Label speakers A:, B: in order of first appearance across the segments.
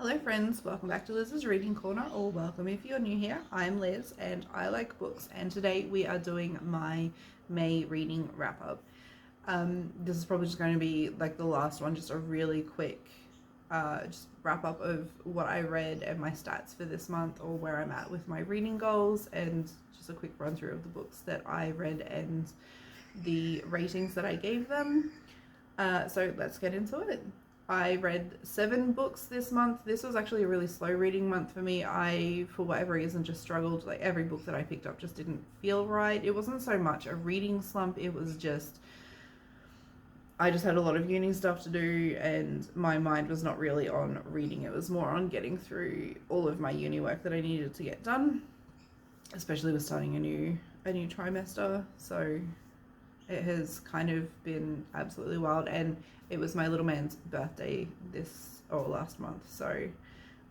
A: Hello friends, welcome back to Liz's Reading Corner, or welcome if you're new here. I'm Liz and I like books, and today we are doing my May reading wrap up. This is probably just going to be like the last one, just a really quick just wrap up of what I read and my stats for this month, or where I'm at with my reading goals, and just a quick run through of the books that I read and the ratings that I gave them. So let's get into it. I read 7 books this month. This was actually a really slow reading month for me. I, for whatever reason, just struggled. Like, every book that I picked up just didn't feel right. It wasn't so much a reading slump. It was just, I just had a lot of uni stuff to do and my mind was not really on reading. It was more on getting through all of my uni work that I needed to get done, especially with starting a new trimester. So it has kind of been absolutely wild, and it was my little man's birthday last month, so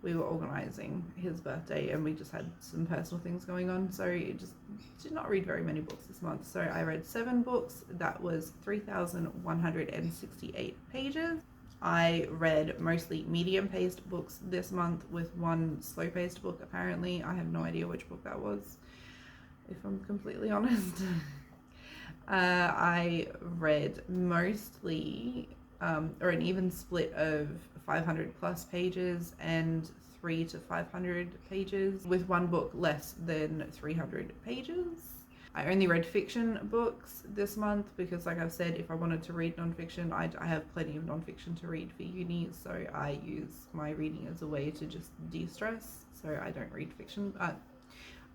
A: we were organizing his birthday and we just had some personal things going on, so it just did not read very many books this month. So I read 7 books. That was 3,168 pages. I read mostly medium-paced books this month, with one slow-paced book apparently. I have no idea which book that was, if I'm completely honest. I read mostly, or an even split of 500 plus pages and 3 to 500 pages, with one book less than 300 pages. I only read fiction books this month because, like I've said, if I wanted to read nonfiction, I have plenty of nonfiction to read for uni, so I use my reading as a way to just de-stress. So I don't read fiction.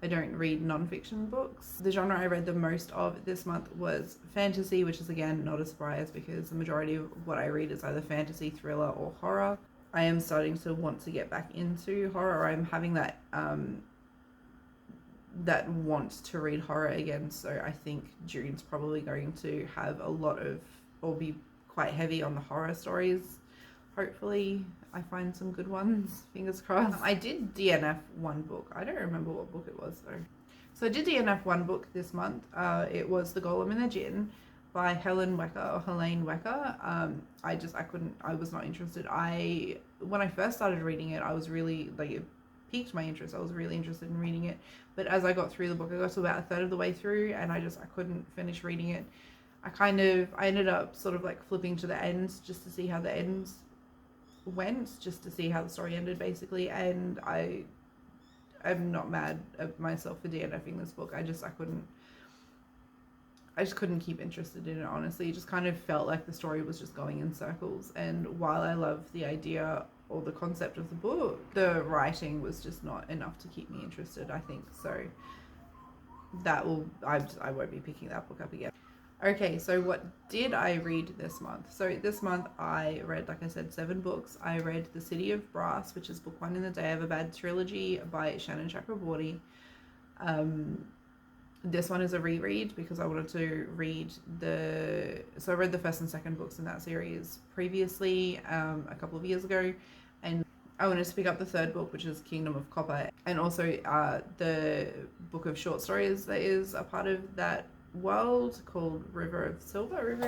A: I don't read non-fiction books. The genre I read the most of this month was fantasy, which is again not a surprise because the majority of what I read is either fantasy, thriller, or horror. I am starting to want to get back into horror. I'm having that that want to read horror again, so I think June's probably going to have a lot of, or be quite heavy on the horror stories. Hopefully I find some good ones, fingers crossed. I did DNF one book. I don't remember what book it was though. So I did DNF one book this month. It was The Golem and the Djinn by Helen Wecker, or Helene Wecker. I was not interested. When I first started reading it, I was really, like, it piqued my interest. I was really interested in reading it. But as I got through the book, I got to about a third of the way through and I couldn't finish reading it. I ended up sort of like flipping to the end just to see how the end went, just to see how the story ended basically, and I'm not mad at myself for DNFing this book. I just couldn't keep interested in it, honestly. It just kind of felt like the story was just going in circles, and while I love the idea or the concept of the book, the writing was just not enough to keep me interested, I think. So I won't be picking that book up again. Okay, so what did I read this month? So this month I read, like I said, 7 books. I read The City of Brass, which is book 1 in the Day of a Bad trilogy by Shannon Chakraborty. This one is a reread because I wanted to read so I read the first and second books in that series previously, a couple of years ago, and I wanted to pick up the third book, which is Kingdom of Copper, and also the book of short stories that is a part of that world called River of Silver.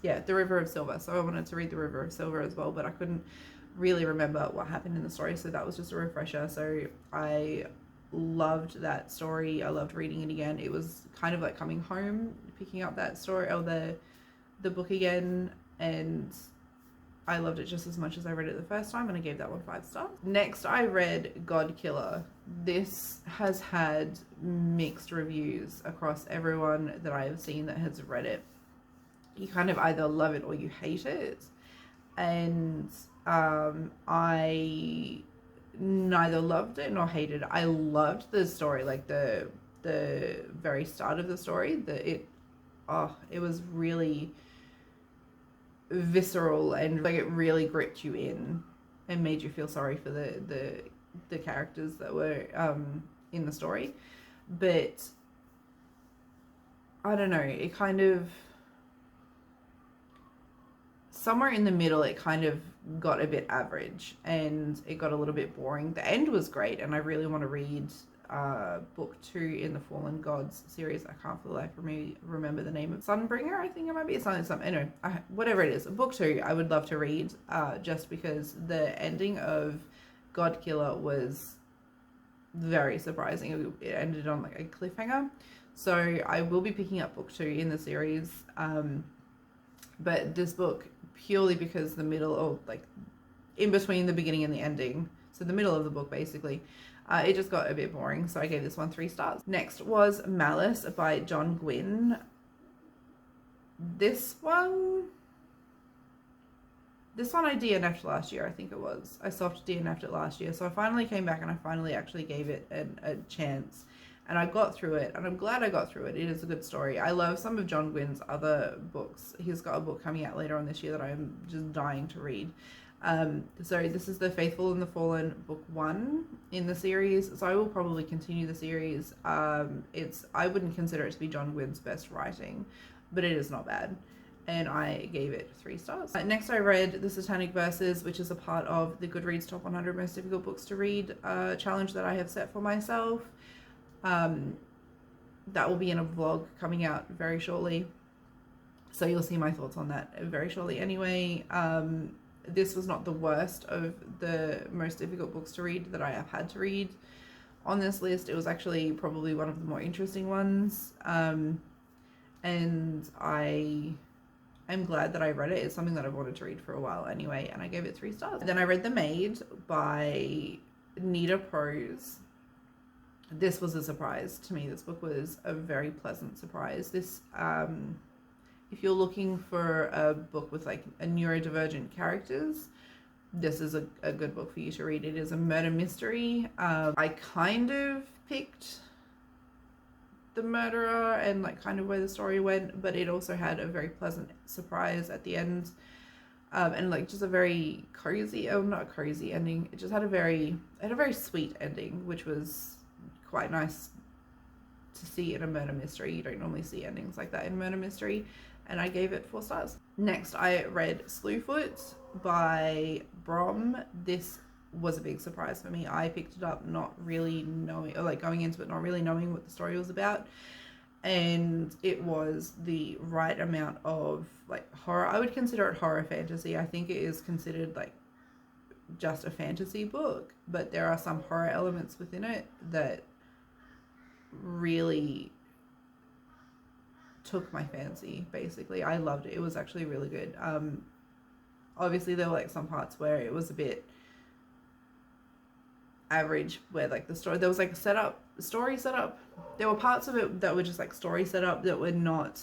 A: Yeah, the River of Silver. So I wanted to read the River of Silver as well, but I couldn't really remember what happened in the story, so that was just a refresher. So I loved that story. I loved reading it again. It was kind of like coming home, picking up that story, or the book again, and I loved it just as much as I read it the first time, and I gave that one 5 stars. Next, I read God Killer. This has had mixed reviews across everyone that I have seen that has read it. You kind of either love it or you hate it, and I neither loved it nor hated it. I loved the story, like the very start of the story. It was really visceral, and like it really gripped you in and made you feel sorry for the characters that were in the story. But I don't know, it kind of, somewhere in the middle, it kind of got a bit average and it got a little bit boring. The end was great and I really want to read book 2 in the Fallen Gods series. I can't for the life of me remember the name of Sunbringer. I think it might be. It's something. Anyway, whatever it is, book 2 I would love to read, just because the ending of Godkiller was very surprising. It ended on like a cliffhanger. So I will be picking up book 2 in the series, but this book, purely because the middle, or like in between the beginning and the ending, so the middle of the book basically, it just got a bit boring, so I gave this one 3 stars. Next was Malice by John Gwynne. This one I DNF'd last year, I think it was. I soft DNF'd it last year, so I finally came back and I finally actually gave it a chance. And I got through it, and I'm glad I got through it. It is a good story. I love some of John Gwynne's other books. He's got a book coming out later on this year that I'm just dying to read. So this is The Faithful and the Fallen, book 1 in the series. So I will probably continue the series. I wouldn't consider it to be John Gwynne's best writing, but it is not bad. And I gave it 3 stars. Next, I read The Satanic Verses, which is a part of the Goodreads Top 100 Most Difficult Books to Read challenge that I have set for myself. That will be in a vlog coming out very shortly, so you'll see my thoughts on that very shortly. Anyway, this was not the worst of the most difficult books to read that I have had to read on this list. It was actually probably one of the more interesting ones, and I am glad that I read it. It's something that I've wanted to read for a while anyway, and I gave it 3 stars. Then I read The Maid by Nita Prose. This was a surprise to me. This book was a very pleasant surprise. This, if you're looking for a book with like a neurodivergent characters, this is a good book for you to read. It is a murder mystery. I kind of picked the murderer and like kind of where the story went, but it also had a very pleasant surprise at the end, and like just a very cozy, not cozy ending. It just had a very sweet ending, which was quite nice to see in a murder mystery. You don't normally see endings like that in murder mystery, and I gave it 4 stars. Next, I read Slewfoot by Brom. This was a big surprise for me. I picked it up not really knowing, or like going into it not really knowing what the story was about, and it was the right amount of like horror. I would consider it horror fantasy. I think it is considered like just a fantasy book, but there are some horror elements within it that really took my fancy. Basically, I loved it. It was actually really good. Obviously there were like some parts where it was a bit average, where like the story, there was like a story setup. There were parts of it that were just like story setup that were not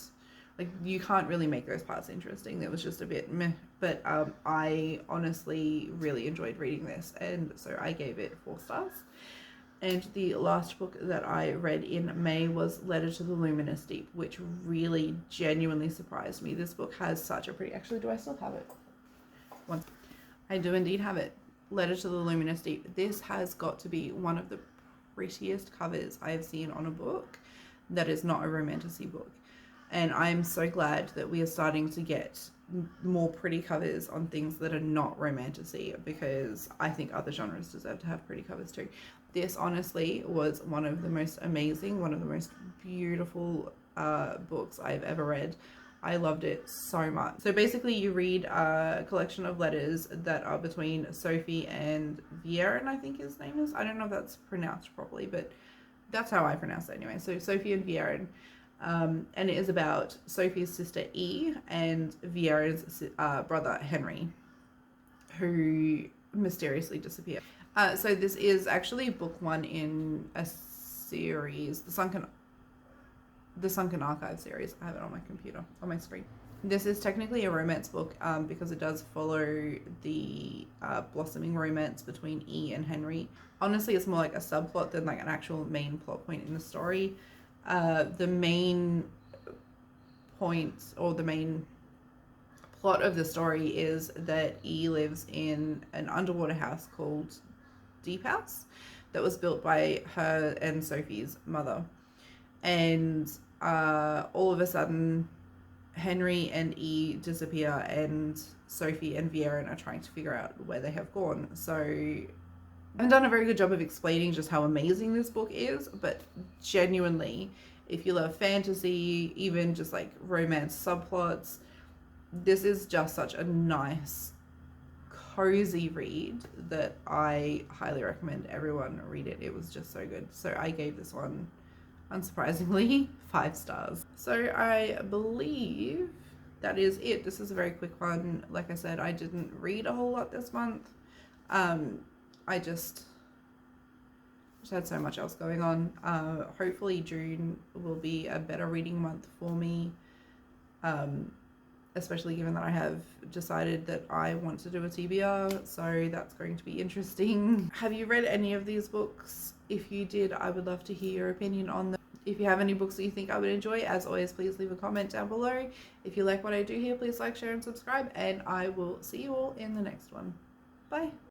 A: like, you can't really make those parts interesting. It was just a bit meh. But I honestly really enjoyed reading this, and so I gave it 4 stars. And the last book that I read in May was Letter to the Luminous Deep, which really genuinely surprised me. This book has such a pretty... Actually, do I still have it? I do indeed have it. Letter to the Luminous Deep. This has got to be one of the prettiest covers I have seen on a book that is not a romantasy book. And I'm so glad that we are starting to get more pretty covers on things that are not romantasy, because I think other genres deserve to have pretty covers too. This honestly was one of the most amazing, one of the most beautiful books I've ever read. I loved it so much. So basically you read a collection of letters that are between Sophie and Viren, I think his name is. I don't know if that's pronounced properly, but that's how I pronounce it anyway. So Sophie and Viren. And it is about Sophie's sister E and Vieren's brother Henry, who mysteriously disappeared. So this is actually book 1 in a series, the Sunken Archive series. I have it on my computer, on my screen. This is technically a romance book, because it does follow the blossoming romance between E and Henry. Honestly, it's more like a subplot than like an actual main plot point in the story. The main point, or the main plot of the story, is that E lives in an underwater house called Deep House that was built by her and Sophie's mother. And all of a sudden, Henry and E disappear, and Sophie and Viren are trying to figure out where they have gone. So haven't done a very good job of explaining just how amazing this book is, but genuinely, if you love fantasy, even just like romance subplots, this is just such a nice, cozy read that I highly recommend everyone read it. It was just so good. So I gave this one, unsurprisingly, 5 stars. So I believe that is it. This is a very quick one. Like I said, I didn't read a whole lot this month. I just had so much else going on. Hopefully June will be a better reading month for me, especially given that I have decided that I want to do a TBR, so that's going to be interesting. Have you read any of these books? If you did, I would love to hear your opinion on them. If you have any books that you think I would enjoy, as always, please leave a comment down below. If you like what I do here, please like, share, and subscribe, and I will see you all in the next one. Bye.